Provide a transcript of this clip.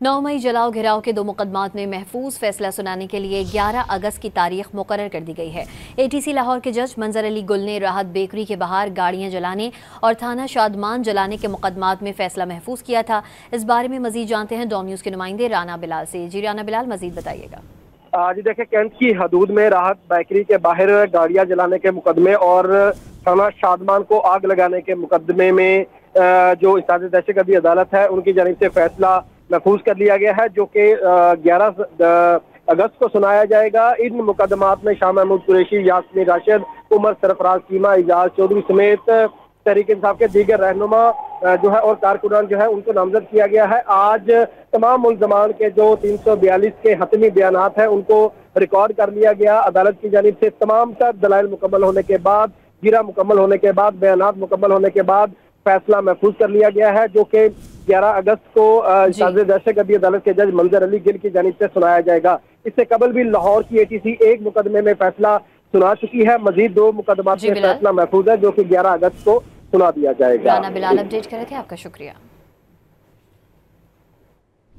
9 मई जलाओ घिराव के 2 मुकदमात में महफूज फैसला सुनाने के लिए 11 अगस्त की तारीख मुकर्रर कर दी गई है। ATC लाहौर के जज मंजर अली गुल ने राहत बेकरी के बाहर गाड़ियां जलाने और थाना शादमान जलाने के मुकदमात में फैसला महफूज किया था। इस बारे में मजीद जानते हैं डॉन न्यूज़ के नुमाइंदे राना बिलाल से। जी राना बिलाल, मजीद बताइएगा। जी देखिए, कैंट की हदूद में राहत बेकरी के बाहर गाड़ियां जलाने के मुकदमे और थाना शादमान को आग लगाने के मुकदमे में जो इस्ताद दहशतगर्दी अदालत है उनकी जानिब से फैसला महफूज कर लिया गया है, जो कि 11 अगस्त को सुनाया जाएगा। इन मुकदमात में शाह महमूद कुरैशी, यास्मीन राशिद, उमर सरफराज कीमा, इजाज चौधरी समेत तहरीक इंसाफ के दीगर रहनुमा जो है और कारकुनान जो है उनको नामजद किया गया है। आज तमाम मुल्ज़मान के जो 342 के हतमी बयानात हैं उनको रिकॉर्ड कर लिया गया। अदालत की जानिब से तमाम तर दलाइल मुकम्मल होने के बाद, गिरा मुकम्मल होने के बाद, बयानात मुकम्मल होने के बाद फैसला महफूज कर लिया गया है, जो कि 11 अगस्त को दहशतगर्दी अदालत के जज मंजर अली गिल की जानिब से सुनाया जाएगा। इससे कबल भी लाहौर की ATC एक मुकदमे में फैसला सुना चुकी है। मजीद 2 मुकदमात में फैसला महफूज है, जो कि 11 अगस्त को सुना दिया जाएगा। राना बिलाल अपडेट कर रहे थे, आपका शुक्रिया।